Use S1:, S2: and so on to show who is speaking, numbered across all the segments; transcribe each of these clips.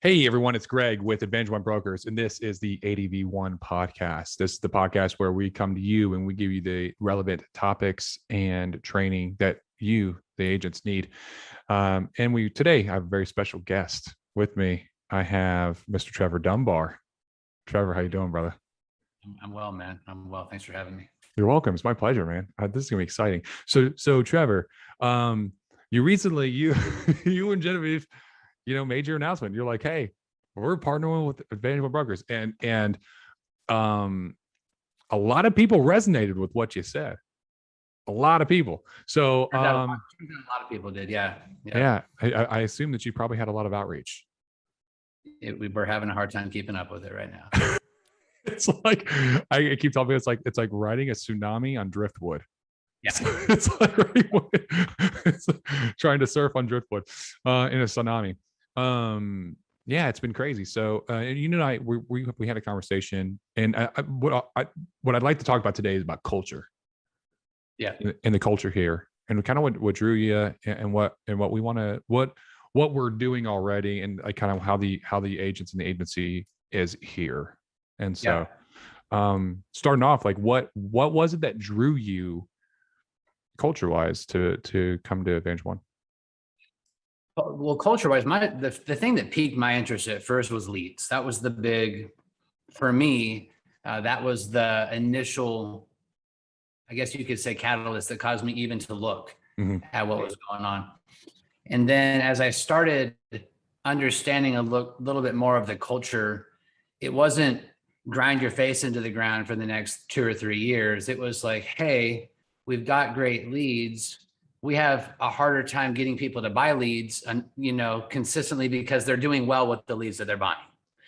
S1: Hey everyone, it's Greg with Advantage One Brokers, and this is the ADV1 podcast. This is the podcast where we come to you and we give you the relevant topics and training that you, the agents, need. And today I have a very special guest with me. I have Mr. Trevor Dunbar. Trevor, how you doing, brother?
S2: I'm well, man. I'm well. Thanks for having me.
S1: You're welcome. It's my pleasure, man. This is gonna be exciting. So Trevor, you recently you and Genevieve, made your announcement. You're like, hey, we're partnering with Advantage One Brokers, and a lot of people resonated with what you said. A lot of people. So
S2: a lot of people did. Yeah.
S1: I assume that you probably had a lot of outreach.
S2: We were having a hard time keeping up with it right now.
S1: It's like I keep telling you, it's like riding a tsunami on driftwood.
S2: Yeah.
S1: It's like trying to surf on driftwood in a tsunami. Yeah, it's been crazy. So you and I, we had a conversation, and what I'd like to talk about today is about culture.
S2: Yeah,
S1: and the culture here, and kind of what drew you, and what we want to what we're doing already, and like kind of how the agents and the agency is here. And so, starting off, like what was it that drew you culture-wise to come to Advantage One?
S2: Well, culture-wise, the thing that piqued my interest at first was leads. That was the big, for me, that was the initial, I guess you could say, catalyst that caused me even to look at what was going on. And then as I started understanding a little bit more of the culture, it wasn't grind your face into the ground for the next 2 or 3 years. It was like, hey, we've got great leads. We have a harder time getting people to buy leads, consistently because they're doing well with the leads that they're buying.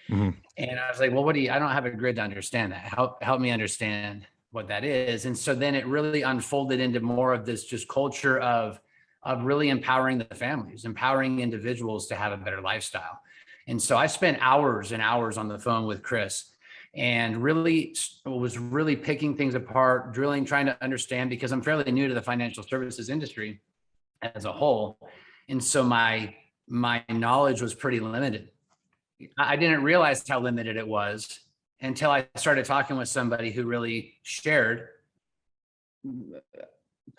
S2: Mm-hmm. And I was like, well, I don't have a grid to understand that. Help me understand what that is. And so then it really unfolded into more of this just culture of really empowering the families, empowering individuals to have a better lifestyle. And so I spent hours and hours on the phone with Chris, and really was picking things apart, drilling, trying to understand, because I'm fairly new to the financial services industry as a whole. And so my knowledge was pretty limited. I didn't realize how limited it was until I started talking with somebody who really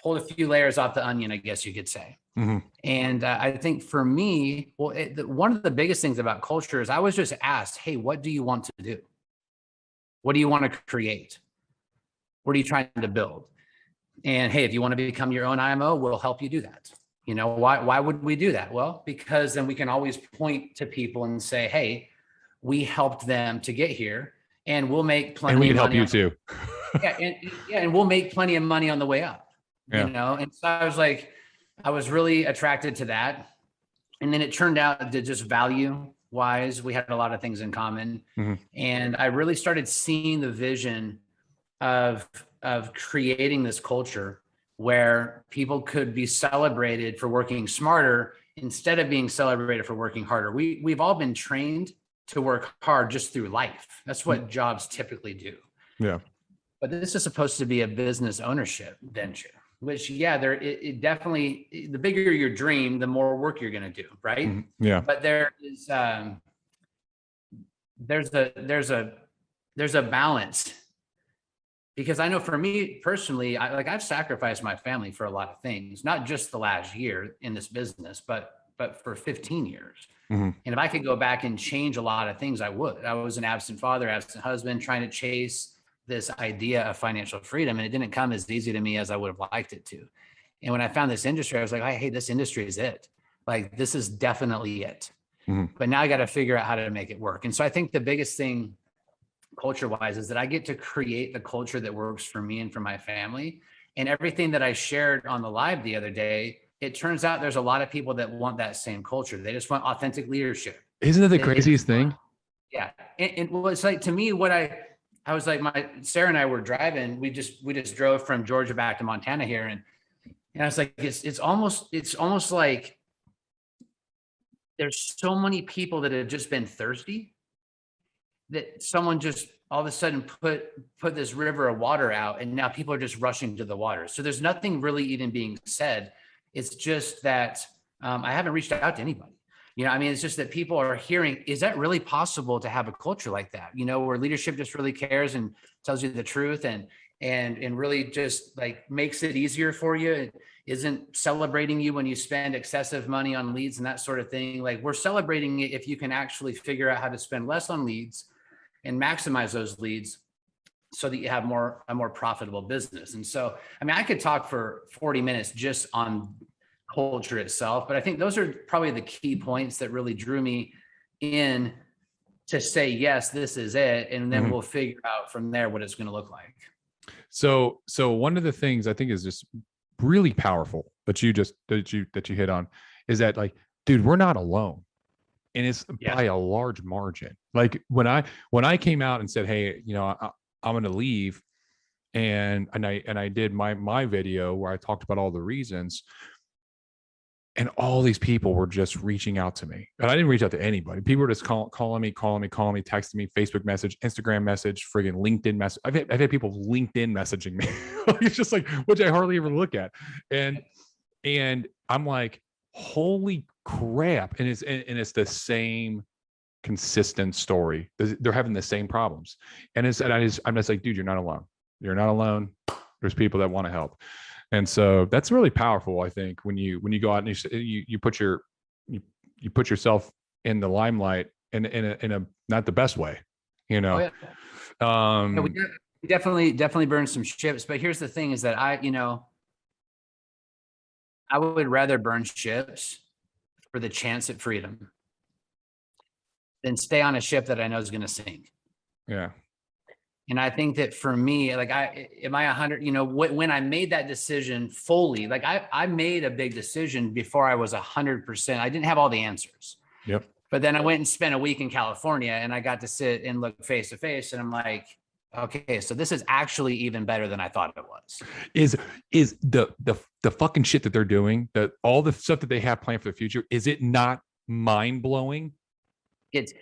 S2: pulled a few layers off the onion, I guess you could say. Mm-hmm. And I think for me, one of the biggest things about culture is I was just asked, hey, what do you want to do? What do you want to create? What are you trying to build? And hey, if you want to become your own IMO, we'll help you do that. Why would we do that? Well, because then we can always point to people and say, hey, we helped them to get here, and we'll make plenty of money.
S1: And we can help you too.
S2: And we'll make plenty of money on the way up.
S1: Yeah.
S2: And so I was really attracted to that. And then it turned out to just value-wise, we had a lot of things in common. Mm-hmm. And I really started seeing the vision of creating this culture where people could be celebrated for working smarter instead of being celebrated for working harder. We've all been trained to work hard just through life. That's what jobs typically do.
S1: Yeah.
S2: But this is supposed to be a business ownership venture, which, it definitely, the bigger your dream, the more work you're going to do, right?
S1: Mm-hmm. Yeah.
S2: But there is, there's a balance, because I know for me personally, I've sacrificed my family for a lot of things, not just the last year in this business, but for 15 years. Mm-hmm. And if I could go back and change a lot of things, I would. I was an absent father, absent husband, trying to chase this idea of financial freedom, and it didn't come as easy to me as I would have liked it to. And when I found this industry, I was like, hey, this industry is it. Like, this is definitely it. Mm-hmm. But now I got to figure out how to make it work. And so I think the biggest thing culture-wise is that I get to create the culture that works for me and for my family. And everything that I shared on the live the other day, it turns out there's a lot of people that want that same culture. They just want authentic leadership.
S1: Isn't it the craziest thing?
S2: Yeah. And well, it's like, to me, I was like, Sarah and I were driving. We just drove from Georgia back to Montana here, and I was like, it's almost like there's so many people that have just been thirsty that someone just all of a sudden put this river of water out, and now people are just rushing to the water. So there's nothing really even being said. It's just that I haven't reached out to anybody. I mean, it's just that people are hearing, is that really possible to have a culture like that? Where leadership just really cares and tells you the truth and really just like makes it easier for you. It isn't celebrating you when you spend excessive money on leads and that sort of thing. Like, we're celebrating it if you can actually figure out how to spend less on leads and maximize those leads so that you have a more profitable business. And so, I mean, I could talk for 40 minutes just on culture itself, but I think those are probably the key points that really drew me in to say, yes, this is it. And then we'll figure out from there what it's going to look like.
S1: So one of the things I think is just really powerful that you hit on is that, like, dude, we're not alone. And it's by a large margin. Like, when I came out and said, hey, I'm going to leave. And I did my video where I talked about all the reasons, and all these people were just reaching out to me. And I didn't reach out to anybody. People were just calling me, texting me, Facebook message, Instagram message, friggin' LinkedIn message. I've had people LinkedIn messaging me. It's just like, which I hardly ever look at. And I'm like, holy crap. And it's the same consistent story. They're having the same problems. And I'm just like, dude, you're not alone. You're not alone. There's people that want to help. And so that's really powerful, I think, when you go out and you put yourself in the limelight in a not the best way,
S2: we definitely burn some ships. But here's the thing: is that I would rather burn ships for the chance at freedom than stay on a ship that I know is going to sink.
S1: Yeah.
S2: And I think that for me, like, am I 100, when I made that decision fully, like I made a big decision before I was 100%. I didn't have all the answers.
S1: Yep.
S2: But then I went and spent a week in California and I got to sit and look face to face. And I'm like, okay, so this is actually even better than I thought it was.
S1: Is the fucking shit that they're doing, that all the stuff that they have planned for the future, is it not mind blowing?
S2: It's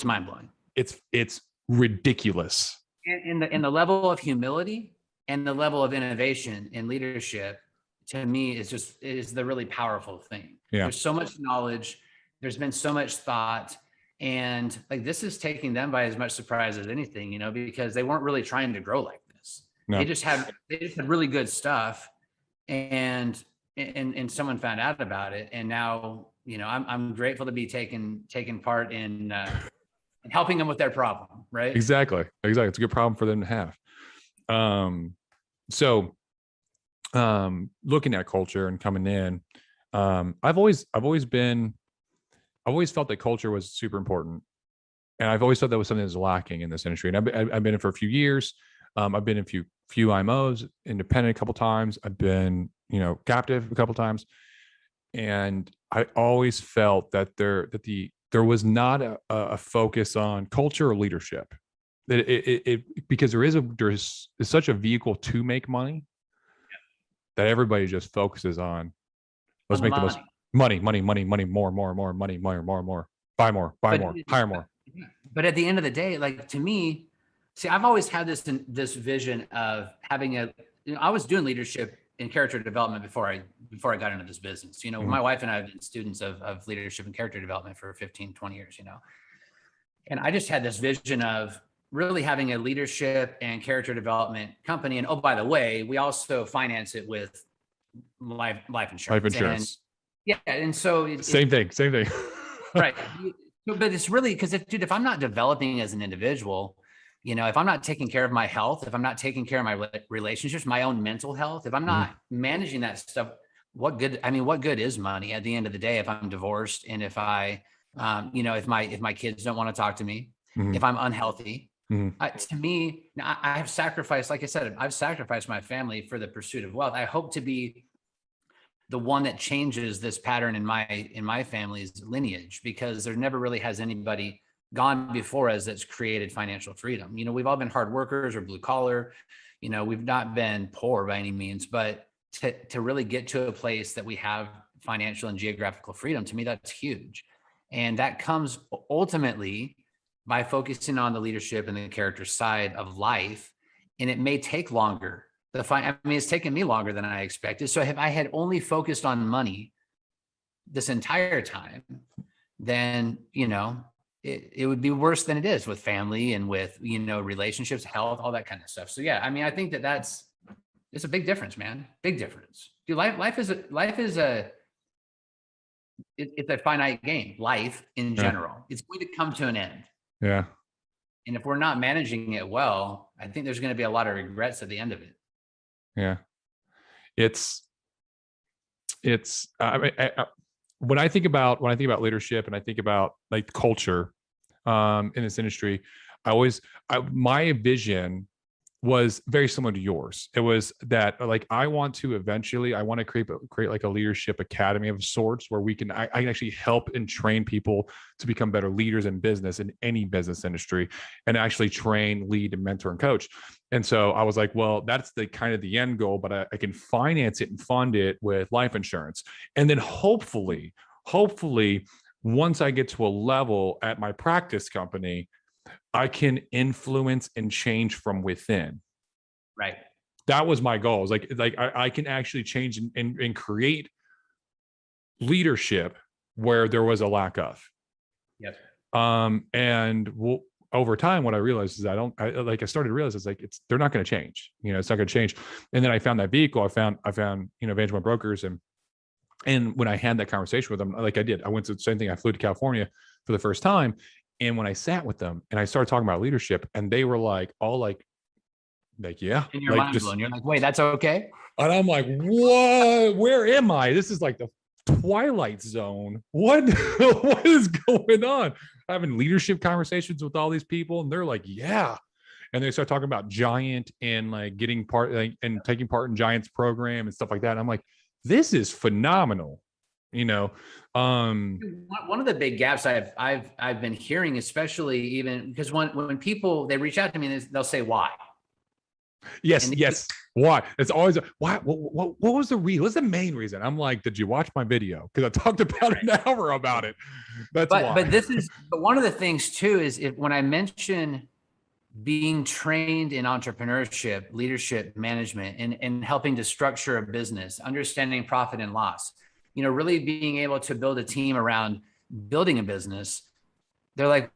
S2: mind blowing.
S1: It's ridiculous.
S2: And the level of humility and the level of innovation in leadership, to me, is the really powerful thing.
S1: Yeah.
S2: There's so much knowledge. There's been so much thought. And like, this is taking them by as much surprise as anything, because they weren't really trying to grow like this. No. They just had really good stuff. And someone found out about it. And now, I'm grateful to be taking part in and helping them with their problem, right? Exactly.
S1: It's a good problem for them to have. So looking at culture and coming in, I've always felt that culture was super important. And I've always thought that was something that's lacking in this industry. And I've been in for a few years. I've been in few IMOs, independent a couple times. I've been, captive a couple times. And I always felt that there was not a focus on culture or leadership. Because there's such a vehicle to make money that everybody just focuses on. Let's make the most money, more, money, more, buy more, hire more.
S2: But at the end of the day, like, to me, see, I've always had this vision of having I was doing leadership and character development before I got into this business. My wife and I have been students of leadership and character development for 15, 20 years, and I just had this vision of really having a leadership and character development company. And, oh, by the way, we also finance it with life insurance. And so
S1: same thing.
S2: Right. But it's really, because if I'm not developing as an individual, if I'm not taking care of my health, if I'm not taking care of my relationships, my own mental health, if I'm not managing that stuff, what good is money at the end of the day if I'm divorced and if I, if my kids don't want to talk to me, if I'm unhealthy? To me, I have sacrificed, like I said, I've sacrificed my family for the pursuit of wealth. I hope to be the one that changes this pattern in my family's lineage, because there never really has anybody gone before us that's created financial freedom. We've all been hard workers or blue collar, we've not been poor by any means, but to really get to a place that we have financial and geographical freedom, to me, that's huge. And that comes ultimately by focusing on the leadership and the character side of life. And it may take longer. It's taken me longer than I expected. So if I had only focused on money this entire time, then, it would be worse than it is with family and with, relationships, health, all that kind of stuff. So yeah, I mean, I think it's a big difference, man. Big difference. Dude, it's a finite game. Life in general, it's going to come to an end.
S1: Yeah.
S2: And if we're not managing it well, I think there's going to be a lot of regrets at the end of it.
S1: Yeah. When I think about leadership and I think about like culture in this industry, my vision was very similar to yours. It was that like I want to create like a leadership academy of sorts where I can actually help and train people to become better leaders in business, in any business industry, and actually train, lead, and mentor and coach. And so I was like, well, that's the kind of the end goal, but I can finance it and fund it with life insurance. And then hopefully, once I get to a level at my practice company, I can influence and change from within.
S2: Right.
S1: That was my goal. It's like I can actually change and create leadership where there was a lack of.
S2: Yes.
S1: Over time, what I realized is I started to realize they're not going to change. It's not going to change. And then I found that vehicle. I found Vantage Point Brokers, and when I had that conversation with them, like I went to the same thing. I flew to California for the first time. And when I sat with them and I started talking about leadership, and they were like, yeah.
S2: And you're mind blown. You're like, wait, that's okay?
S1: And I'm like, what? Where am I? This is like the Twilight Zone. What is going on? Having leadership conversations with all these people, and they're like, yeah. And they start talking about Giant and like getting part and taking part in Giant's program and stuff like that. And I'm like, this is phenomenal.
S2: One of the big gaps I've been hearing, especially even because when people, they reach out to me, they'll say why.
S1: Yes. Why? It's always why. What was the reason? What's the main reason? I'm like, did you watch my video? Because I talked about an hour about it. But
S2: one of the things too is when I mention being trained in entrepreneurship, leadership, management, and helping to structure a business, understanding profit and loss, really being able to build a team around building a business, they're like,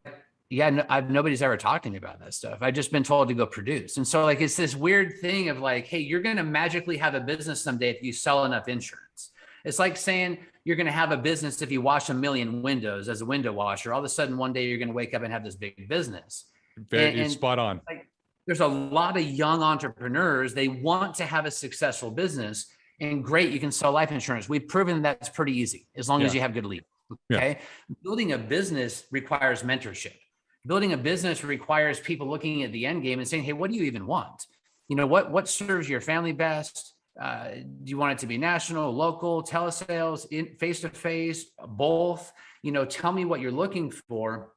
S2: yeah, nobody's ever talked to me about that stuff. I've just been told to go produce. And so like, it's this weird thing of like, hey, you're going to magically have a business someday if you sell enough insurance. It's like saying you're going to have a business if you wash 1 million windows as a window washer. All of a sudden, one day you're going to wake up and have this big business.
S1: Very spot on.
S2: Like, there's a lot of young entrepreneurs. They want to have a successful business. And great, you can sell life insurance. We've proven that's pretty easy as long as you have good leads. Okay. Yeah. Building a business requires mentorship. Building a business requires people looking at the end game and saying, hey, what do you even want? What serves your family best? Do you want it to be national, local, telesales, face-to-face, both? Tell me what you're looking for.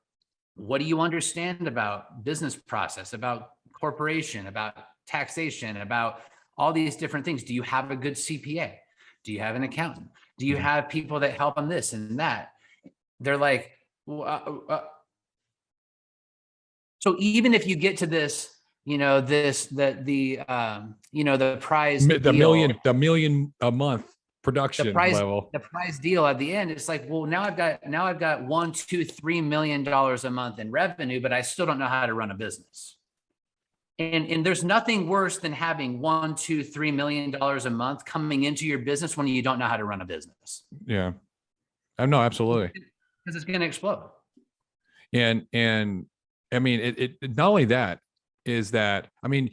S2: What do you understand about business process, about corporation, about taxation, about all these different things? Do you have a good CPA? Do you have an accountant? Do you have people that help on this and that? They're like, so even if you get to this, the prize,
S1: the million a month production level,
S2: the prize deal at the end, it's like, well, now I've got $1, $2, $3 million a month in revenue, but I still don't know how to run a business. And there's nothing worse than having $1, $2, $3 million a month coming into your business when you don't know how to run a business.
S1: Yeah, no, absolutely.
S2: Because it's going to explode.
S1: And I mean, it not only that is that, I mean,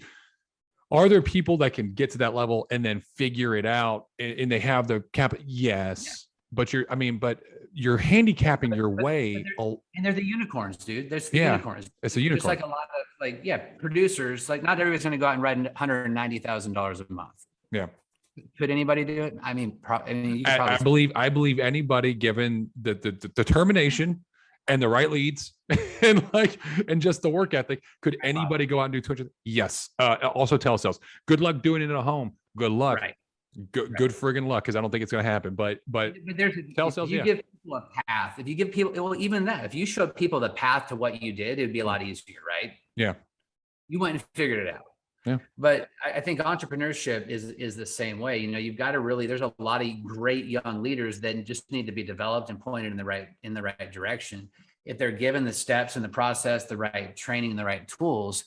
S1: are there people that can get to that level and then figure it out and they have the cap? Yes. Yeah. But you're handicapping your way.
S2: And they're the unicorns, dude. There's the unicorns.
S1: It's a unicorn.
S2: Just like a lot of producers, like not everybody's going to go out and write $190,000 a month.
S1: Yeah.
S2: Could anybody do it? I mean,
S1: I believe anybody, given the determination and the right leads and just the work ethic, could anybody go out and do 200? Yes. Also telesales. Good luck doing it in a home. Good luck.
S2: Right.
S1: Good friggin' luck, because I don't think it's going to happen. But
S2: there's telesales. You give people a path. If you give people, well, even that, if you showed people the path to what you did, it'd be a lot easier, right?
S1: Yeah.
S2: You went and figured it out.
S1: Yeah.
S2: But I think entrepreneurship is the same way. You know, you've got to really, there's a lot of great young leaders that just need to be developed and pointed in the right direction. If they're given the steps and the process, the right training, and the right tools,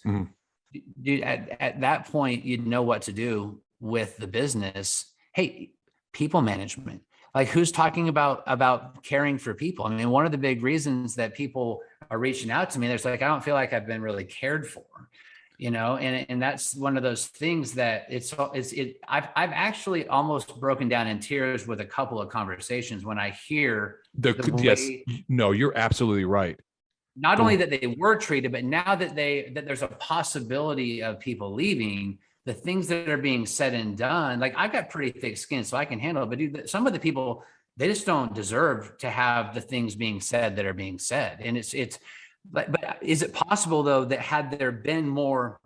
S2: dude, at that point, you'd know what to do with the business. Hey, people management. Like, who's talking about caring for people? I mean, one of the big reasons that people are reaching out to me, there's like, I don't feel like I've been really cared for, you know, and that's one of those things that I've actually almost broken down in tears with a couple of conversations when I hear the way,
S1: no, you're absolutely right.
S2: not only that they were treated, but now that there's a possibility of people leaving, the things that are being said and done, like, I've got pretty thick skin, so I can handle it. But dude, some of the people, they just don't deserve to have the things being said that are being said. And but is it possible though, that had there been more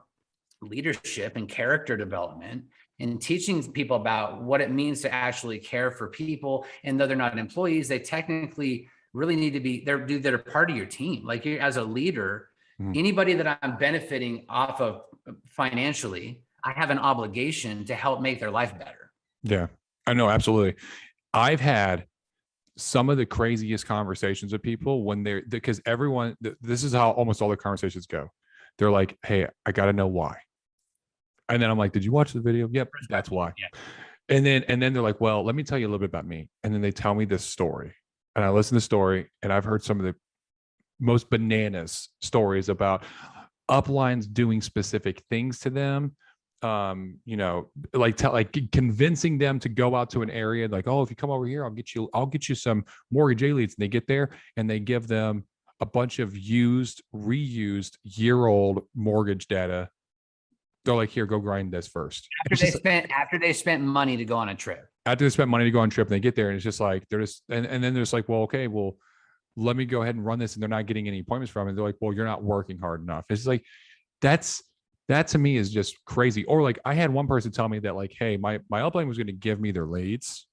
S2: leadership and character development and teaching people about what it means to actually care for people, and though they're not employees, they technically really need to be there, dude, that are part of your team. Like, you as a leader, anybody that I'm benefiting off of financially, I have an obligation to help make their life better.
S1: Yeah, I know. Absolutely. I've had some of the craziest conversations with people because everyone, this is how almost all the conversations go. They're like, hey, I got to know why. And then I'm like, did you watch the video? Yep, that's why. Yeah. And then they're like, well, let me tell you a little bit about me. And then they tell me this story, and I listen to the story, and I've heard some of the most bananas stories about uplines doing specific things to them. You know, like convincing them to go out to an area, like, oh, if you come over here, I'll get you some mortgage A leads. And they get there and they give them a bunch of reused year-old mortgage data. They're like, here, go grind this first.
S2: After they spent money to go on a trip.
S1: After they spent money to go on a trip, and they get there, and it's just like, and then they're just like, well, okay, well, let me go ahead and run this. And they're not getting any appointments from it. They're like, well, you're not working hard enough. It's like, that to me is just crazy. Or like, I had one person tell me that, like, hey, my upline was going to give me their leads,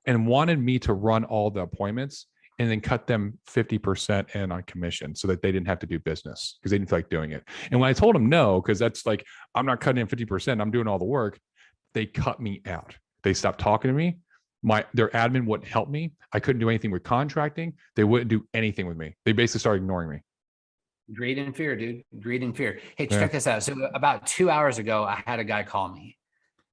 S1: and wanted me to run all the appointments and then cut them 50% in on commission so that they didn't have to do business because they didn't feel like doing it. And when I told them no, because that's like, I'm not cutting in 50%, I'm doing all the work, they cut me out. They stopped talking to me. Their admin wouldn't help me. I couldn't do anything with contracting. They wouldn't do anything with me. They basically started ignoring me.
S2: Greed and fear, dude. Greed and fear. Hey, check this out. So about 2 hours ago, I had a guy call me,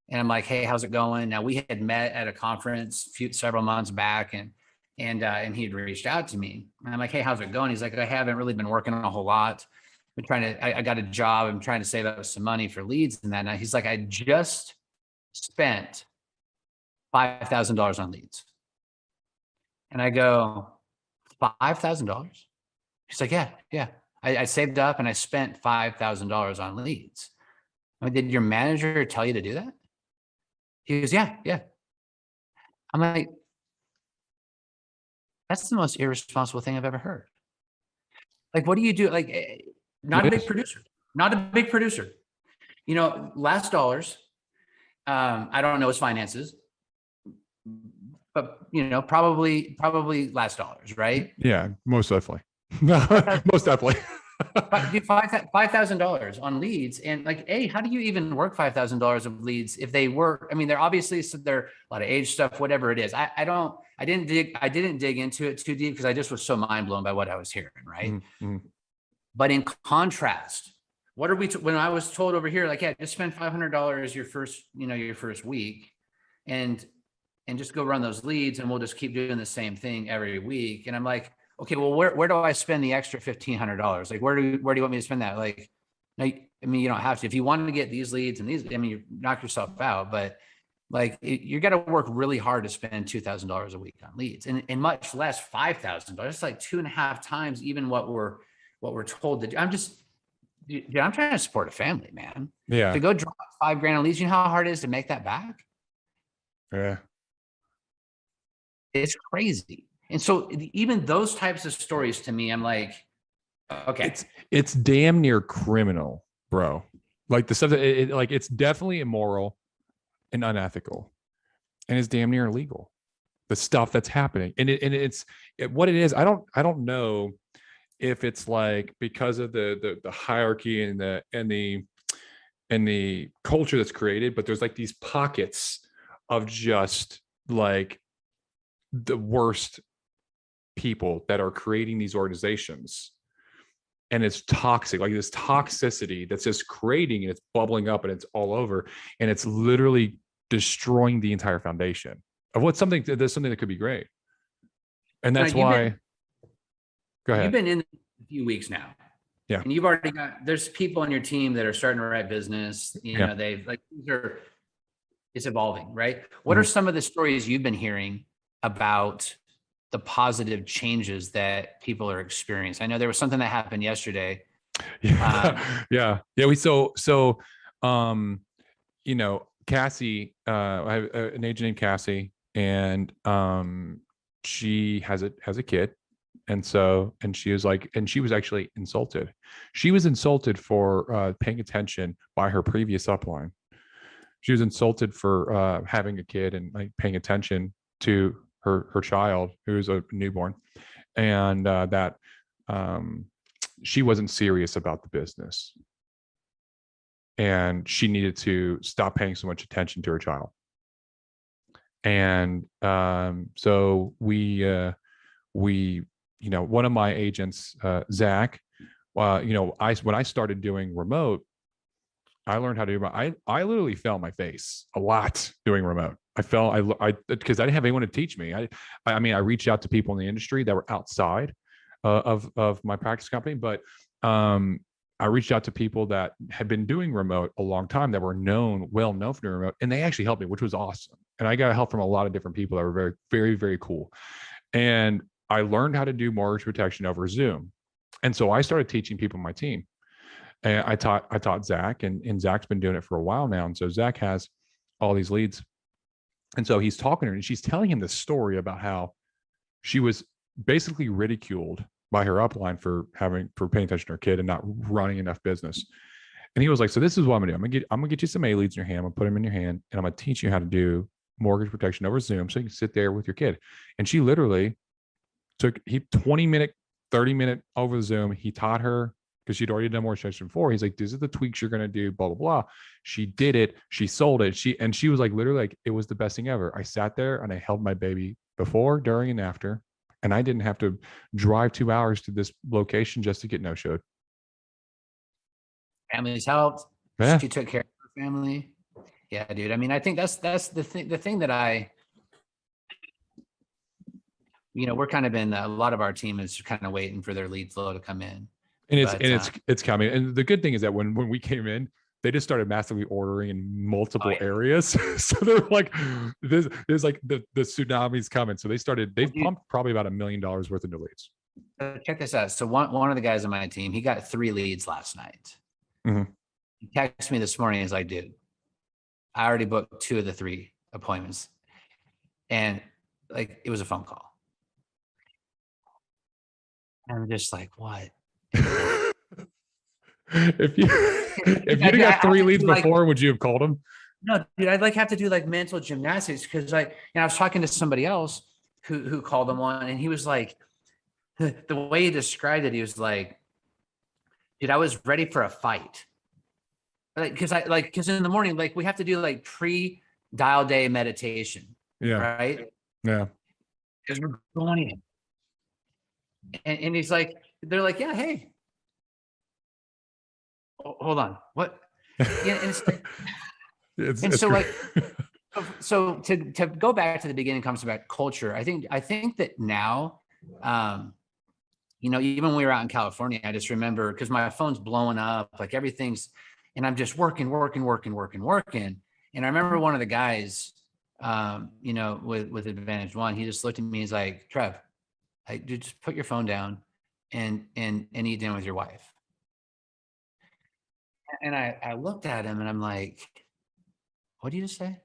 S2: and I'm like, hey, how's it going? Now, we had met at a conference several months back, and he had reached out to me. And I'm like, hey, how's it going? He's like, I haven't really been working a whole lot. I got a job. I'm trying to save up some money for leads and that. And he's like, I just spent $5,000 on leads. And I go, $5,000? He's like, yeah. I saved up and I spent $5,000 on leads. I mean, did your manager tell you to do that? He goes, yeah. I'm like, that's the most irresponsible thing I've ever heard. Like, what do you do? Like, not a big producer. You know, last dollars. I don't know his finances, but you know, probably last dollars, right?
S1: Yeah, most definitely. Most definitely.
S2: $5,000 on leads, and like, hey, how do you even work $5,000 of leads if they work? I mean, they're obviously they're a lot of age stuff, whatever it is. I didn't dig into it too deep because I just was so mind blown by what I was hearing, right? Mm-hmm. But in contrast, what are we? When I was told over here, like, yeah, just spend $500 your first week, and just go run those leads, and we'll just keep doing the same thing every week. And I'm like, okay, well, where do I spend the extra $1,500? Like, where do you want me to spend that? Like, no, I mean, you don't have to. If you want to get these leads and these, I mean, you knock yourself out, but like, you got to work really hard to spend $2,000 a week on leads, and much less $5,000. It's like 2.5 times even what we're told to do. I'm trying to support a family, man.
S1: Yeah.
S2: To go drop $5,000 on leads, you know how hard it is to make that back?
S1: Yeah.
S2: It's crazy. And so even those types of stories to me, I'm like, okay,
S1: it's damn near criminal, bro. Like the stuff that it's definitely immoral and unethical, and it's damn near illegal. The stuff that's happening, and it's what it is. I don't know. if it's like because of the hierarchy and the culture that's created, but there's like these pockets of just like the worst people that are creating these organizations, and it's toxic, like this toxicity that's just creating, and it's bubbling up and it's all over, and it's literally destroying the entire foundation of what's something that could be great. And that's why go ahead.
S2: You've been in a few weeks now.
S1: Yeah.
S2: And you've already there's people on your team that are starting to write business.
S1: Yeah.
S2: They've like, it's evolving, right? What are some of the stories you've been hearing about the positive changes that people are experiencing? I know there was something that happened yesterday.
S1: Yeah. Cassie, I have an agent named Cassie, and she has a kid. And she was actually insulted. She was insulted for paying attention by her previous upline. She was insulted for having a kid and like paying attention to her child, who was a newborn, and that she wasn't serious about the business, and she needed to stop paying so much attention to her child. And so we one of my agents, Zach, when I started doing remote, I learned how to do remote. I literally fell on my face a lot doing remote. I because I didn't have anyone to teach me. I mean, I reached out to people in the industry that were outside of my practice company, but I reached out to people that had been doing remote a long time, that were well known for doing remote, and they actually helped me, which was awesome. And I got help from a lot of different people that were very, very, very cool. And I learned how to do mortgage protection over Zoom. And so I started teaching people on my team. And I taught Zach, and Zach's been doing it for a while now. And so Zach has all these leads. And so he's talking to her, and she's telling him this story about how she was basically ridiculed by her upline for paying attention to her kid and not running enough business. And he was like, so this is what I'm gonna do. I'm gonna get you some A leads in your hand. I'm gonna put them in your hand, and I'm gonna teach you how to do mortgage protection over Zoom so you can sit there with your kid. And she literally took 20-minute, 30-minute over Zoom. He taught her, because she'd already done more session before. He's like, these are the tweaks you're going to do, blah, blah, blah. She did it. She sold it. She was like, literally, like, it was the best thing ever. I sat there and I held my baby before, during, and after. And I didn't have to drive 2 hours to this location just to get no-showed.
S2: Families helped.
S1: Yeah.
S2: She took care of her family. Yeah, dude. I mean, I think that's the thing that we're kind of in, a lot of our team is kind of waiting for their lead flow to come in.
S1: And it's coming. And the good thing is that when we came in, they just started massively ordering in multiple areas. So they're like, there's like the tsunami's coming. So they've pumped probably about $1 million worth of new leads.
S2: Check this out. So one of the guys on my team, he got 3 leads last night.
S1: Mm-hmm.
S2: He texted me this morning. He's like, dude, I already booked 2 of the 3 appointments. And like, it was a phone call. And I'm just like, what? If
S1: you got 3 leads before, would you have called them?
S2: No, dude, I'd have to do mental gymnastics, because I was talking to somebody else who called them one, and he was like, the way he described it, he was like, dude, I was ready for a fight. Because in the morning, we have to do pre-dial day meditation.
S1: Yeah.
S2: Right.
S1: Yeah.
S2: Because we're going in. And he's like, they're like, yeah, hey. Oh, hold on. What? Yeah, and it's so to go back to the beginning, comes about culture. I think that now, even when we were out in California, I just remember, because my phone's blowing up, everything's, and I'm just working. And I remember one of the guys, with Advantage One, he just looked at me. He's like, Trev, dude, just put your phone down and eat dinner with your wife. And I looked at him and I'm like, what did you just say?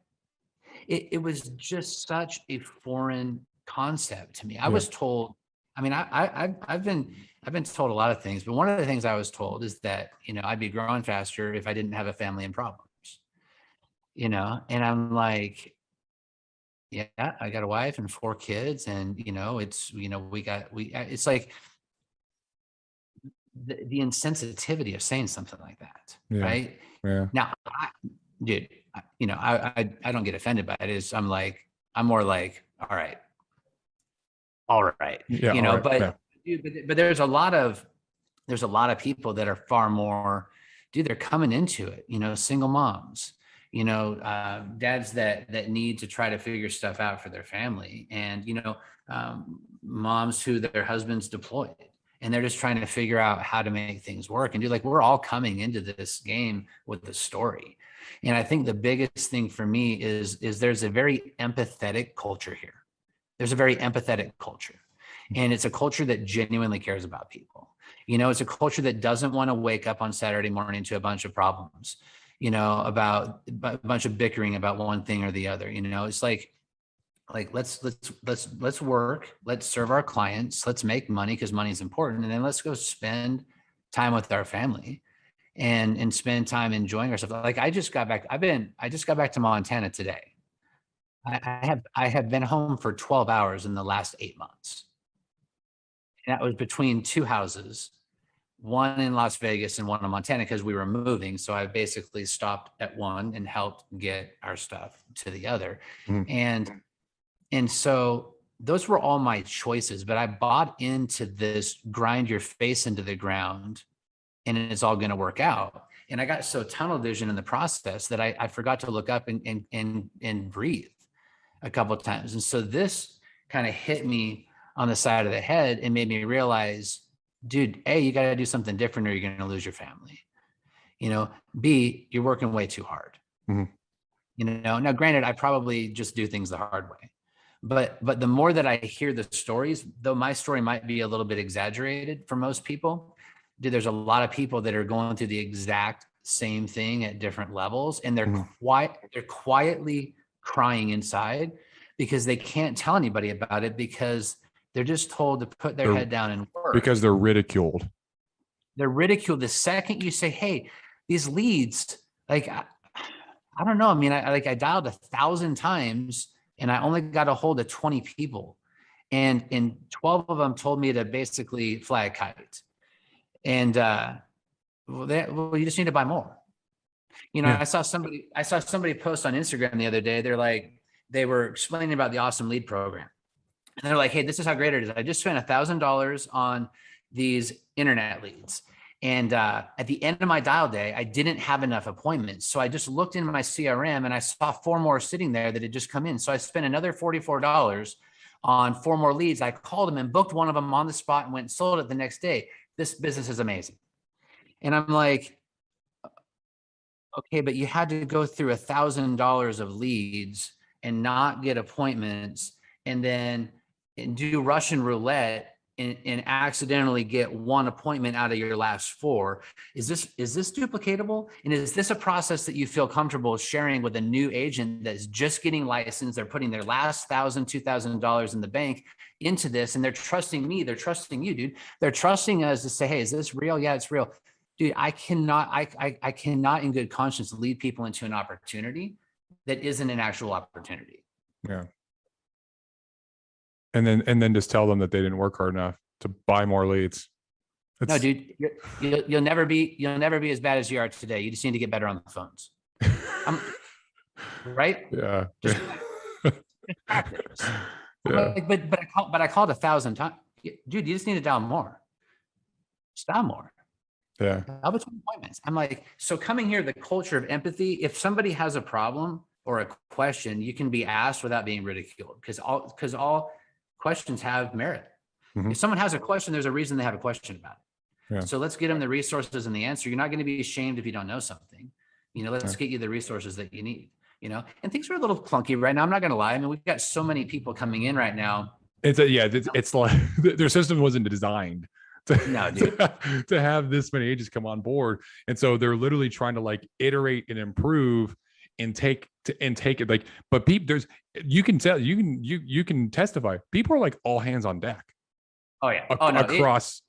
S2: It was just such a foreign concept to me. I was told, I mean, I've been told a lot of things, but one of the things I was told is that, I'd be growing faster if I didn't have a family and problems, and I'm like, yeah, I got a wife and 4 kids, and it's like, the insensitivity of saying something like that,
S1: Yeah.
S2: right?
S1: Yeah.
S2: Now, dude, I don't get offended by it. I'm more like, all right,
S1: Yeah. All right.
S2: but
S1: Yeah.
S2: dude, but there's a lot of people that are far more, dude, they're coming into it, single moms, dads that need to try to figure stuff out for their family, and moms who their husbands deployed, and they're just trying to figure out how to make things work. And like, we're all coming into this game with the story. And I think the biggest thing for me is there's a very empathetic culture here. There's a very empathetic culture, and it's a culture that genuinely cares about people. It's a culture that doesn't want to wake up on Saturday morning to a bunch of problems, about a bunch of bickering about one thing or the other. It's like let's work, let's serve our clients, let's make money because money is important, and then let's go spend time with our family and spend time enjoying ourselves. Like, I just got back to Montana today. I have been home for 12 hours in the last 8 months. And that was between two houses, one in Las Vegas and one in Montana, because we were moving. So I basically stopped at one and helped get our stuff to the other.
S1: Mm-hmm.
S2: And so those were all my choices, but I bought into this grind your face into the ground and it's all going to work out. And I got so tunnel vision in the process that I forgot to look up and breathe a couple of times. And so this kind of hit me on the side of the head and made me realize, dude, A, you got to do something different or you're going to lose your family. B, you're working way too hard.
S1: Mm-hmm.
S2: Now granted, I probably just do things the hard way, but the more that I hear the stories, though my story might be a little bit exaggerated for most people, dude, there's a lot of people that are going through the exact same thing at different levels. And they're quietly crying inside because they can't tell anybody about it, because they're just told to put their head down and work.
S1: Because they're ridiculed.
S2: They're ridiculed the second you say, hey, these leads, like, I don't know. I mean, I dialed 1,000 times and I only got a hold of 20 people. And 12 of them told me to basically fly a kite. And you just need to buy more. I saw somebody post on Instagram the other day. They were explaining about the Awesome Lead program. And they're like, hey, this is how great it is. I just spent $1,000 on these internet leads. And at the end of my dial day, I didn't have enough appointments. So I just looked into my CRM and I saw 4 more sitting there that had just come in. So I spent another $44 on 4 more leads. I called them and booked one of them on the spot and went and sold it the next day. This business is amazing. And I'm like, okay, but you had to go through $1,000 of leads and not get appointments, and then do Russian roulette and accidentally get 1 appointment out of your last 4. Is this duplicatable? And is this a process that you feel comfortable sharing with a new agent that's just getting licensed? They're putting their last $1,000, $2,000 in the bank into this, and they're trusting me. They're trusting you, dude. They're trusting us to say, hey, is this real? Yeah, it's real. Dude, I cannot in good conscience lead people into an opportunity that isn't an actual opportunity.
S1: Yeah. And then just tell them that they didn't work hard enough to buy more leads.
S2: No, dude, you'll never be as bad as you are today. You just need to get better on the phones. Right?
S1: Yeah.
S2: Just practice. Yeah. Like, but I called 1,000 times. Dude, you just need to dial more. Just dial more.
S1: Yeah.
S2: Dial between appointments. I'm like, so coming here, the culture of empathy, if somebody has a problem or a question, you can be asked without being ridiculed, because all questions have merit. Mm-hmm. If someone has a question, there's a reason they have a question about it. Yeah. So let's get them the resources and the answer. You're not going to be ashamed if you don't know something. Let's get you the resources that you need. And things are a little clunky right now. I'm not going to lie. I mean, we've got so many people coming in right now.
S1: It's like their system wasn't designed to have this many agents come on board, and so they're literally trying to like iterate and improve and take it. Like, but people, you can testify. People are like all hands on deck.
S2: Oh yeah.
S1: Across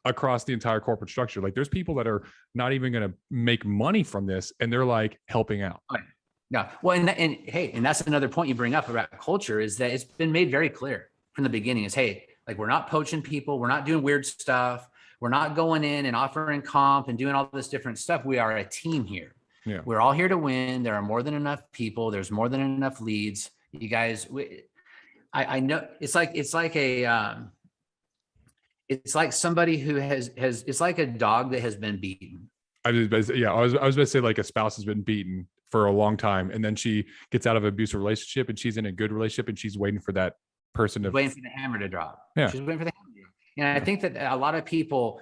S1: the entire corporate structure. Like, there's people that are not even going to make money from this, and they're like helping out.
S2: Oh, yeah. Yeah. Well, and that's another point you bring up about culture, is that it's been made very clear from the beginning is, hey, like, we're not poaching people. We're not doing weird stuff. We're not going in and offering comp and doing all this different stuff. We are a team here.
S1: Yeah.
S2: We're all here to win. There are more than enough people. There's more than enough leads. You guys, I know it's like it's like somebody who has it's like a dog that has been beaten.
S1: I was about to say like a spouse has been beaten for a long time, and then she gets out of an abusive relationship and she's in a good relationship and she's waiting for that person to
S2: waiting for the hammer to drop.
S1: Yeah.
S2: She's waiting for the hammer to drop. And I think that a lot of people,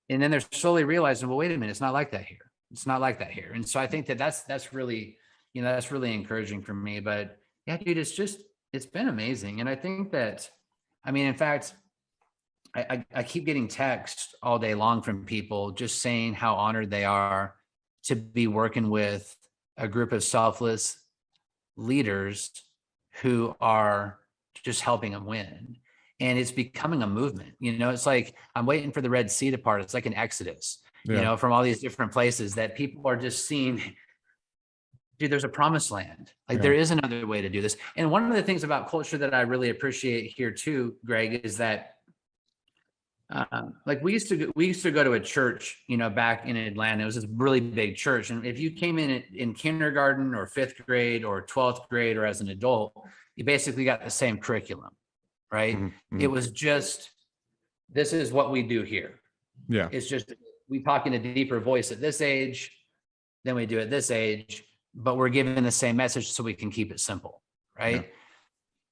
S2: and then they're slowly realizing, well, wait a minute, it's not like that here. It's not like that here. And so I think that that's really, that's really encouraging for me. But yeah, dude, it's been amazing. And I think that, in fact, I keep getting texts all day long from people just saying how honored they are to be working with a group of selfless leaders who are just helping them win. And it's becoming a movement. It's like, I'm waiting for the Red Sea to part. It's like an exodus, from all these different places that people are just seeing, dude, there's a promised land. Like there is another way to do this. And one of the things about culture that I really appreciate here too, Greg, is that like we used to go to a church, back in Atlanta. It was this really big church. And if you came in kindergarten or 5th grade or 12th grade or as an adult, you basically got the same curriculum, right? Mm-hmm. It was just, this is what we do here.
S1: Yeah.
S2: It's just, we talk in a deeper voice at this age than we do at this age, but we're given the same message so we can keep it simple, right? Yeah.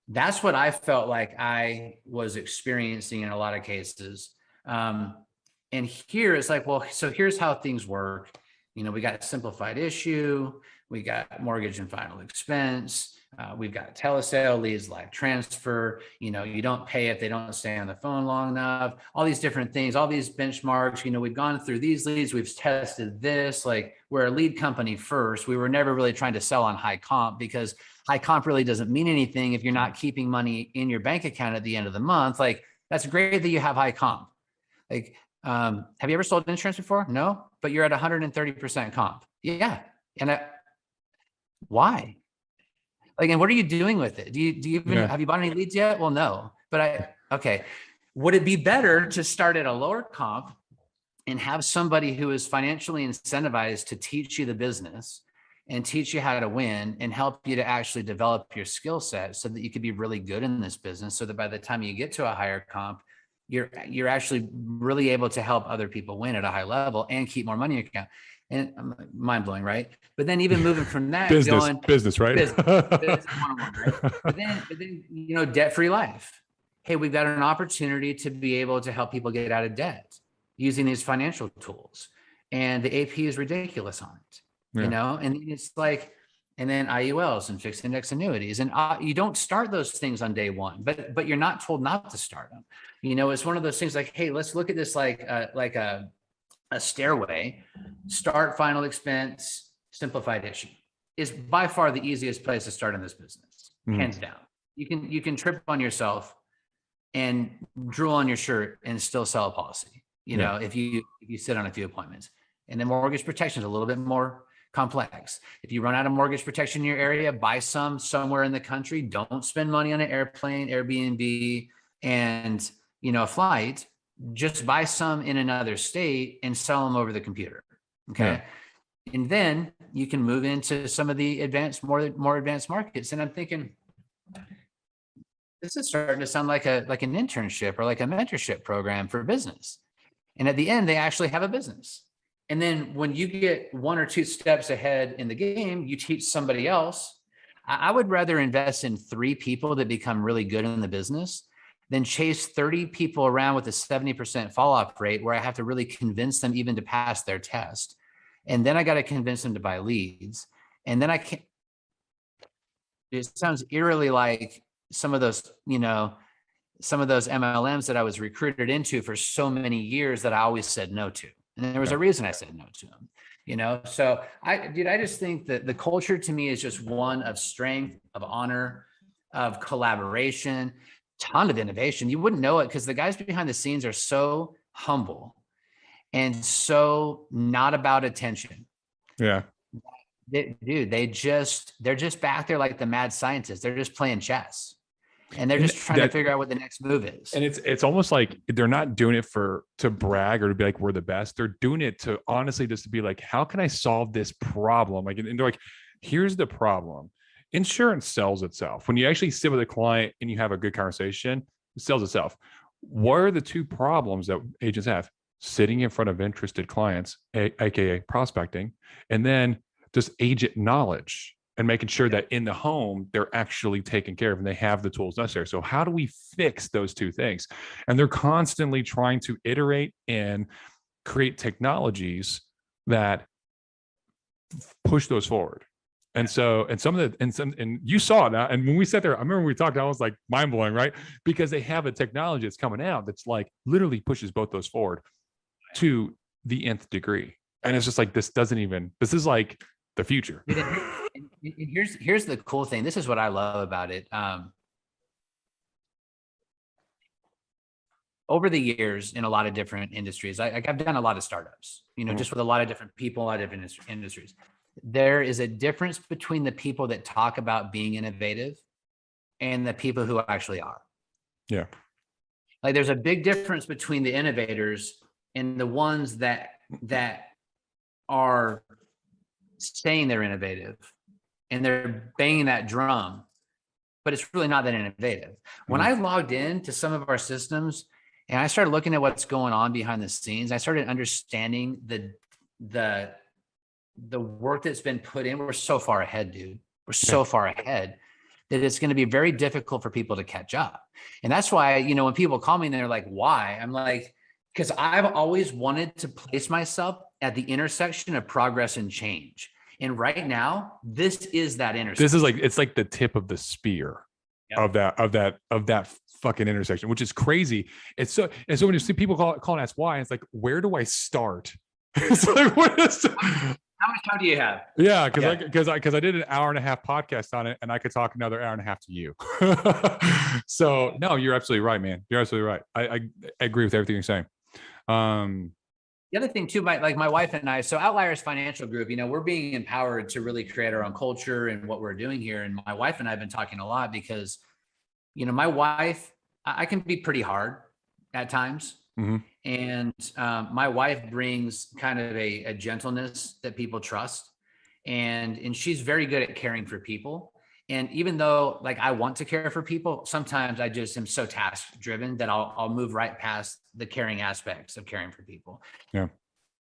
S2: That's what I felt like I was experiencing in a lot of cases. And here it's like, well, so here's how things work. We got simplified issue, we got mortgage and final expense, we've got telesale, leads, live transfer, you don't pay if they don't stay on the phone long enough, all these different things, all these benchmarks, we've gone through these leads, we've tested this, like we're a lead company first. We were never really trying to sell on high comp because high comp really doesn't mean anything if you're not keeping money in your bank account at the end of the month. Like that's great that you have high comp. Like, have you ever sold insurance before? No, but you're at 130% comp. Yeah. And why? Like, and what are you doing with it? Do you even, have you bought any leads yet? Well, no, but okay. Would it be better to start at a lower comp and have somebody who is financially incentivized to teach you the business and teach you how to win and help you to actually develop your skill set so that you could be really good in this business so that by the time you get to a higher comp, you're actually really able to help other people win at a high level and keep more money in your account. And mind blowing, right? But then even moving from that,
S1: business, right?
S2: Business one-on-one, right? But then, debt-free life. Hey, we've got an opportunity to be able to help people get out of debt using these financial tools. And the AP is ridiculous on it. And it's like, and then IULs and fixed index annuities. And you don't start those things on day one, but you're not told not to start them. It's one of those things like, hey, let's look at this like a stairway. Start final expense, simplified issue is by far the easiest place to start in this business, hands down. You can trip on yourself and drool on your shirt and still sell a policy, if you sit on a few appointments. And then mortgage protection is a little bit more complex. If you run out of mortgage protection in your area, buy some somewhere in the country. Don't spend money on an airplane, Airbnb, and a flight. Just buy some in another state and sell them over the computer. Okay. Yeah. And then you can move into some of the more advanced markets. And I'm thinking, this is starting to sound like an internship or like a mentorship program for business. And at the end, they actually have a business. And then when you get 1 or 2 steps ahead in the game, you teach somebody else. I would rather invest in 3 people that become really good in the business than chase 30 people around with a 70% fall off rate where I have to really convince them even to pass their test. And then I got to convince them to buy leads. And then I can't, it sounds eerily like some of those MLMs that I was recruited into for so many years that I always said no to. And there was a reason I said no to them, So I just think that the culture to me is just one of strength, of honor, of collaboration, ton of innovation. You wouldn't know it because the guys behind the scenes are so humble and so not about attention.
S1: Yeah.
S2: They're just back there like the mad scientists. They're just playing chess. And they're just trying to figure out what the next move is.
S1: And it's almost like they're not doing it to brag or to be like, we're the best. They're doing it to honestly just to be like, how can I solve this problem? Like, and they're like, here's the problem. Insurance sells itself. When you actually sit with a client and you have a good conversation, it sells itself. What are the two problems that agents have? Sitting in front of interested clients, aka prospecting, and then just agent knowledge and making sure that in the home they're actually taken care of and they have the tools necessary. So how do we fix those two things? And they're constantly trying to iterate and create technologies that push those forward. And so, and you saw that. And when we sat there, I remember when we talked, I was like mind blowing, right? Because they have a technology that's coming out that's like literally pushes both those forward to the nth degree. And it's just like, this is like the future.
S2: Here's the cool thing. This is what I love about it. Over the years in a lot of different industries, I've done a lot of startups, just with a lot of different people, a lot of different industries. There is a difference between the people that talk about being innovative and the people who actually are.
S1: Yeah.
S2: Like there's a big difference between the innovators and the ones that are saying they're innovative and they're banging that drum, but it's really not that innovative. When I logged in to some of our systems and I started looking at what's going on behind the scenes, I started understanding the work that's been put in. We're so far ahead, dude. We're so far ahead that it's going to be very difficult for people to catch up. And that's why, when people call me and they're like, why? I'm like, because I've always wanted to place myself at the intersection of progress and change. And right now, this is that intersection.
S1: This is like, it's like the tip of the spear of that fucking intersection, which is crazy. And so when you see people call and ask why, it's like, where do I start? It's like,
S2: how much time do you have?
S1: Yeah, because I did an 1.5 hour podcast on it, and I could talk another 1.5 hours to you. So no, you're absolutely right, man. You're absolutely right. I agree with everything you're saying.
S2: The other thing too, my wife and I, so Outliers Financial Group, we're being empowered to really create our own culture and what we're doing here. And my wife and I have been talking a lot because, my wife, I can be pretty hard at times.
S1: Mm-hmm.
S2: And my wife brings kind of a gentleness that people trust. And she's very good at caring for people. And even though I want to care for people, sometimes I just am so task driven that I'll move right past the caring aspects of caring for people.
S1: Yeah.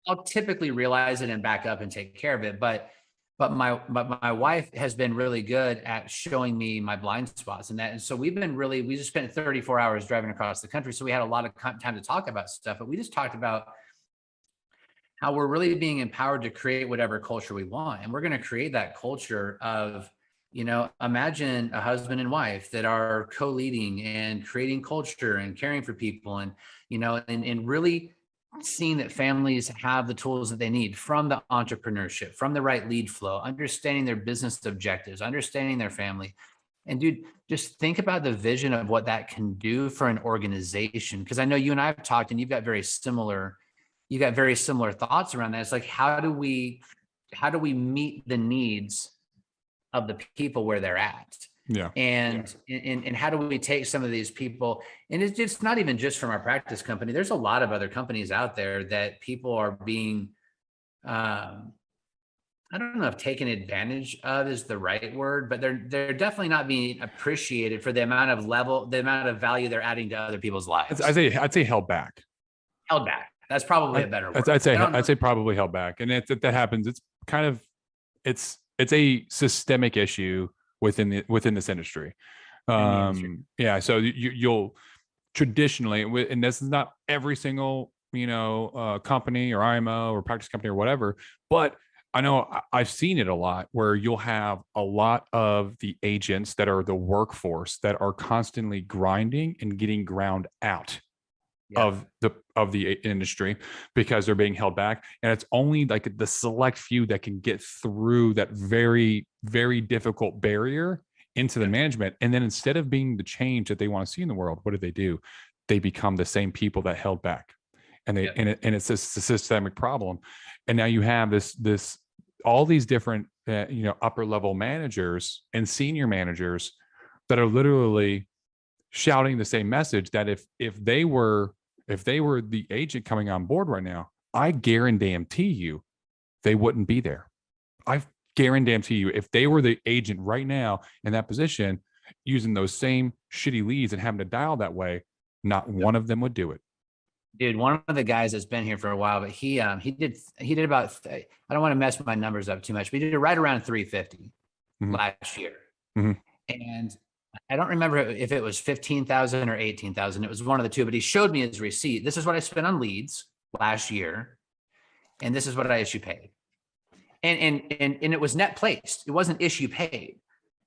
S1: I'll
S2: typically realize it and back up and take care of it. But my wife has been really good at showing me my blind spots and that. And so we just spent 34 hours driving across the country. So we had a lot of time to talk about stuff, but we just talked about how we're really being empowered to create whatever culture we want. And we're going to create that culture of, imagine a husband and wife that are co-leading and creating culture and caring for people and, and really seeing that families have the tools that they need from the entrepreneurship, from the right lead flow, understanding their business objectives, understanding their family. And dude, just think about the vision of what that can do for an organization. Because I know you and I have talked and you've got very similar thoughts around that. It's like, how do we meet the needs of the people where they're at?
S1: Yeah.
S2: And how do we take some of these people, and it's not even just from our practice company. There's a lot of other companies out there that people are being, I don't know if taken advantage of is the right word, but they're definitely not being appreciated for the amount of value they're adding to other people's lives.
S1: I'd say held back.
S2: Held back. That's probably a better word.
S1: I'd say probably held back. And that happens. It's kind of, it's a systemic issue within this industry. Yeah. So you'll traditionally, and this is not every single, company or IMO or practice company or whatever, but I know I've seen it a lot where you'll have a lot of the agents that are the workforce that are constantly grinding and getting ground out of the industry because they're being held back. And it's only like the select few that can get through that very, very difficult barrier into the management. And then instead of being the change that they want to see in the world, what do? They become the same people that held back. And it's a systemic problem. And now you have this all these different, upper level managers and senior managers that are literally shouting the same message that if they were the agent coming on board right now, I guarantee you they wouldn't be there. I guarantee you, if they were the agent right now in that position, using those same shitty leads and having to dial that way, not one of them would do it.
S2: Dude, one of the guys that's been here for a while, but he did about, I don't want to mess my numbers up too much, but he did right around 350 last year. And I don't remember if it was 15,000 or 18,000. It was one of the two, but he showed me his receipt. This is what I spent on leads last year. And this is what I issue paid. And it was net placed. It wasn't issue paid.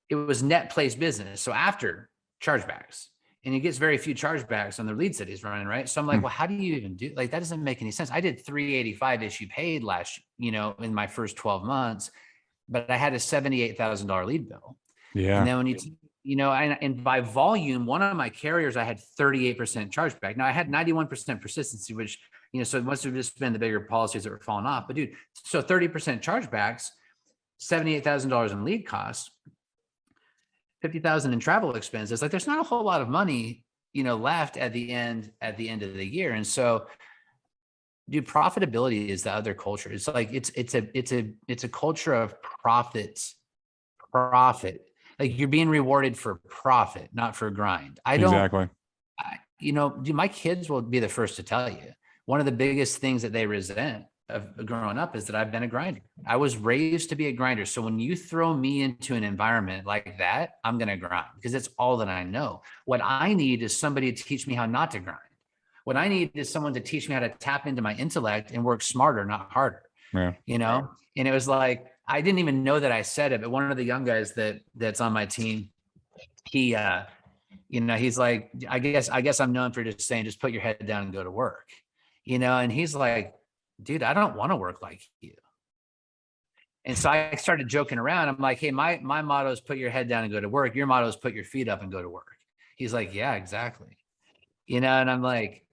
S2: It was net placed business. So after chargebacks, and he gets very few chargebacks on the leads that he's running, right? So I'm like, well, how do you even do, like, that doesn't make any sense. I did 385 issue paid last, in my first 12 months, but I had a $78,000 lead bill.
S1: Yeah.
S2: And then when and by volume, one of my carriers, I had 38% chargeback. Now I had 91% persistency, which, so it must have just been the bigger policies that were falling off. But dude, so 30% chargebacks, $78,000 in lead costs, $50,000 in travel expenses. Like, there's not a whole lot of money, left at the end of the year. And so, dude, profitability is the other culture. It's like, it's a culture of profit. Like, you're being rewarded for profit, not for grind.
S1: Exactly.
S2: Dude, my kids will be the first to tell you, one of the biggest things that they resent of growing up is that I've been a grinder. I was raised to be a grinder. So when you throw me into an environment like that, I'm going to grind because it's all that I know. What I need is somebody to teach me how not to grind. What I need is someone to teach me how to tap into my intellect and work smarter, not harder.
S1: Yeah.
S2: And it was like, I didn't even know that I said it, but one of the young guys that's on my team, he, he's like, I guess I'm known for just saying, just put your head down and go to work, and he's like, dude, I don't want to work like you. And so I started joking around. I'm like, hey, my motto is put your head down and go to work. Your motto is put your feet up and go to work. He's like, yeah, exactly. And I'm like,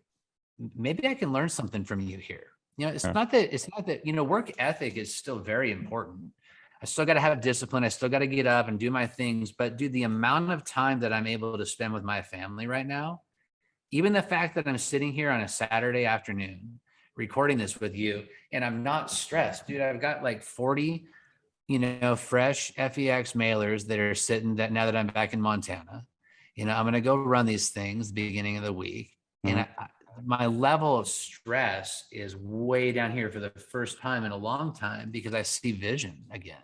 S2: maybe I can learn something from you here. It's not that, work ethic is still very important. I still got to have discipline. I still got to get up and do my things. But dude, the amount of time that I'm able to spend with my family right now, even the fact that I'm sitting here on a Saturday afternoon recording this with you and I'm not stressed, dude, I've got like 40, fresh FEX mailers that are sitting that now that I'm back in Montana, I'm going to go run these things beginning of the week. And my level of stress is way down here for the first time in a long time because I see vision again.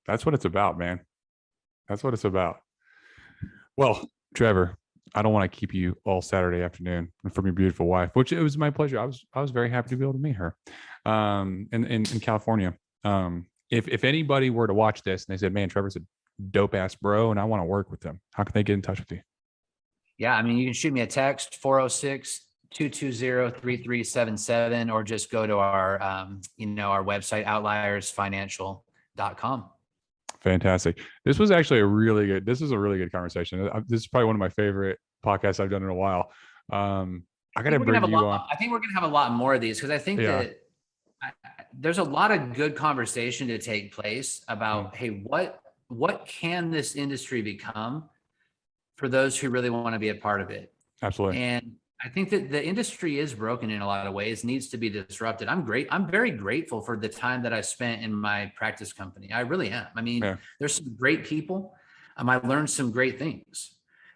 S1: That's what it's about, man. That's what it's about. Well, Trevor, I don't want to keep you all Saturday afternoon from your beautiful wife, which it was my pleasure. I was very happy to be able to meet her in California. If anybody were to watch this and they said, man, Trevor's a dope ass bro and I want to work with them, how can they get in touch with you?
S2: Yeah, I mean, you can shoot me a text, 406-220-3377, or just go to our, our website, outliersfinancial.com.
S1: Fantastic. This was actually a really good conversation. This is probably one of my favorite podcasts I've done in a while. I got to bring you on.
S2: I think we're going to have a lot more of these because I think that there's a lot of good conversation to take place about, hey, what can this industry become for those who really want to be a part of it?
S1: Absolutely.
S2: And I think that the industry is broken in a lot of ways, needs to be disrupted. I'm very grateful for the time that I spent in my practice company. I really am. I mean, there's some great people. I learned some great things.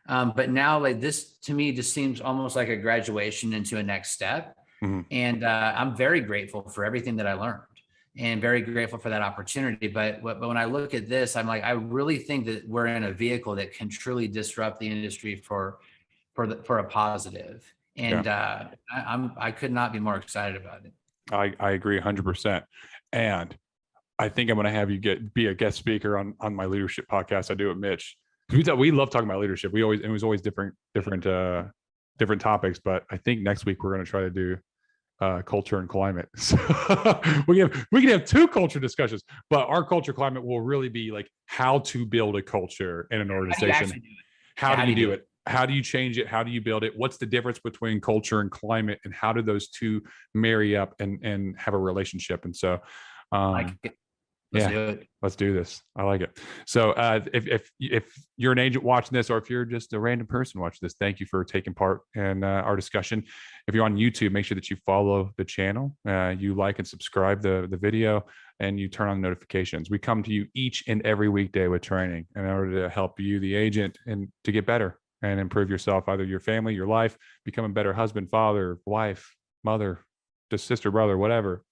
S2: But now, like, this to me just seems almost like a graduation into a next step. And I'm very grateful for everything that I learned and very grateful for that opportunity. But when I look at this, I'm like, I really think that we're in a vehicle that can truly disrupt the industry for a positive. And I could not be more excited about it.
S1: I agree 100%. And I think I'm going to have you be a guest speaker on my leadership podcast I do with Mitch. We love talking about leadership. It was always different topics, but I think next week we're going to try to do culture and climate. So we can have two culture discussions, but our culture climate will really be like how to build a culture in an organization. How do you do it? How do you change it? How do you build it? What's the difference between culture and climate, and how do those two marry up and have a relationship? And so,
S2: Let's
S1: Yeah.
S2: do it.
S1: Let's do this. I like it. So if you're an agent watching this, or if you're just a random person watching this, thank you for taking part in our discussion. If you're on YouTube, make sure that you follow the channel, you like and subscribe the video, and you turn on notifications. We come to you each and every weekday with training in order to help you, the agent, and to get better and improve yourself, either your family, your life, become a better husband, father, wife, mother, just sister, brother, whatever.